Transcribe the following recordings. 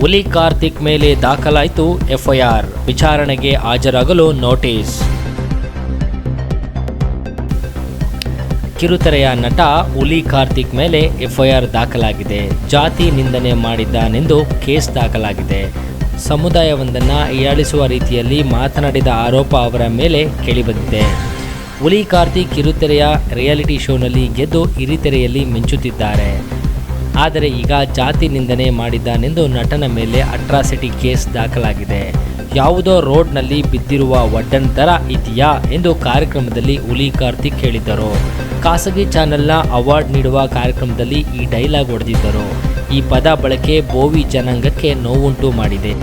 ಹುಲಿ ಕಾರ್ತಿಕ್ ಮೇಲೆ ದಾಖಲಾಯಿತು ಎಫ್ಐಆರ್, ವಿಚಾರಣೆಗೆ ಹಾಜರಾಗಲು ನೋಟಿಸ್. ಕಿರುತೆರೆಯ ನಟ ಹುಲಿ ಕಾರ್ತಿಕ್ ಮೇಲೆ ಎಫ್ಐಆರ್ ದಾಖಲಾಗಿದೆ. ಜಾತಿ ನಿಂದನೆ ಮಾಡಿದ್ದಾನೆಂದು ಕೇಸ್ ದಾಖಲಾಗಿದೆ. ಸಮುದಾಯವೊಂದನ್ನು ಹೀಯಾಳಿಸುವ ರೀತಿಯಲ್ಲಿ ಮಾತನಾಡಿದ ಆರೋಪ ಅವರ ಮೇಲೆ ಕೇಳಿಬಂದಿದೆ. ಹುಲಿ ಕಾರ್ತಿಕ್ ಕಿರುತೆರೆಯ ರಿಯಾಲಿಟಿ ಶೋನಲ್ಲಿ ಗೆದ್ದು ಹಿರಿತೆರೆಯಲ್ಲಿ ಮಿಂಚುತ್ತಿದ್ದಾರೆ. ಆದರೆ ಈಗ ಜಾತಿ ನಿಂದನೆ ಮಾಡಿದ್ದಾನೆಂದು ನಟನ ಮೇಲೆ ಅಟ್ರಾಸಿಟಿ ಕೇಸ್ ದಾಖಲಾಗಿದೆ. ಯಾವುದೋ ರೋಡ್ನಲ್ಲಿ ಬಿದ್ದಿರುವ ಒಡ್ಡನ್ ಥರ ಇದೆಯಾ ಎಂದು ಕಾರ್ಯಕ್ರಮದಲ್ಲಿ ಹುಲಿ ಕಾರ್ತಿಕ್ ಹೇಳಿದ್ದರು. ಖಾಸಗಿ ಚಾನೆಲ್ನ ಅವಾರ್ಡ್ ನೀಡುವ ಕಾರ್ಯಕ್ರಮದಲ್ಲಿ ಈ ಡೈಲಾಗ್ ಹೊಡೆದಿದ್ದರು. ಈ ಪದ ಬಳಕೆ ಬೋವಿ ಜನಾಂಗಕ್ಕೆ ನೋವುಂಟು ಮಾಡಿದೆ.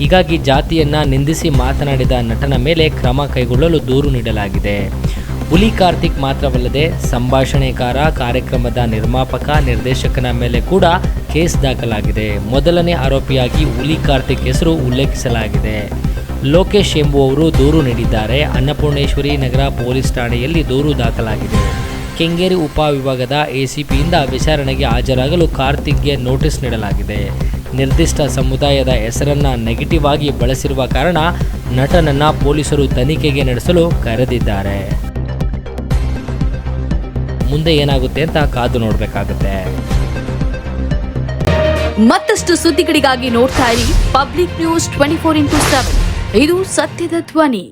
ಹೀಗಾಗಿ ಜಾತಿಯನ್ನು ನಿಂದಿಸಿ ಮಾತನಾಡಿದ ನಟನ ಮೇಲೆ ಕ್ರಮ ಕೈಗೊಳ್ಳಲು ದೂರು ನೀಡಲಾಗಿದೆ. ಹುಲಿ ಕಾರ್ತಿಕ್ ಮಾತ್ರವಲ್ಲದೆ ಸಂಭಾಷಣೆಕಾರ, ಕಾರ್ಯಕ್ರಮದ ನಿರ್ಮಾಪಕ, ನಿರ್ದೇಶಕನ ಮೇಲೆ ಕೂಡ ಕೇಸ್ ದಾಖಲಾಗಿದೆ. ಮೊದಲನೇ ಆರೋಪಿಯಾಗಿ ಹುಲಿ ಕಾರ್ತಿಕ್ ಹೆಸರು ಉಲ್ಲೇಖಿಸಲಾಗಿದೆ. ಲೋಕೇಶ್ ಎಂಬುವವರು ದೂರು ನೀಡಿದ್ದಾರೆ. ಅನ್ನಪೂರ್ಣೇಶ್ವರಿ ನಗರ ಪೊಲೀಸ್ ಠಾಣೆಯಲ್ಲಿ ದೂರು ದಾಖಲಾಗಿದೆ. ಕೆಂಗೇರಿ ಉಪವಿಭಾಗದ ಎಸಿಪಿಯಿಂದ ವಿಚಾರಣೆಗೆ ಹಾಜರಾಗಲು ಕಾರ್ತಿಕ್ಗೆ ನೋಟಿಸ್ ನೀಡಲಾಗಿದೆ. ನಿರ್ದಿಷ್ಟ ಸಮುದಾಯದ ಹೆಸರನ್ನು ನೆಗೆಟಿವ್ ಆಗಿ ಬಳಸಿರುವ ಕಾರಣ ನಟನನ್ನು ಪೊಲೀಸರು ತನಿಖೆಗೆ ನಡೆಸಲು ಕರೆದಿದ್ದಾರೆ. ಮುಂದೆ ಏನಾಗುತ್ತೆ ಅಂತ ಕಾದು ನೋಡಬೇಕಾಗುತ್ತೆ. ಮತ್ತಷ್ಟು ಸುದ್ದಿಗಳಿಗಾಗಿ ನೋಡ್ತಾ ಇರಿ ಪಬ್ಲಿಕ್ ನ್ಯೂಸ್ 24x7. ಇದು ಸತ್ಯದ ಧ್ವನಿ.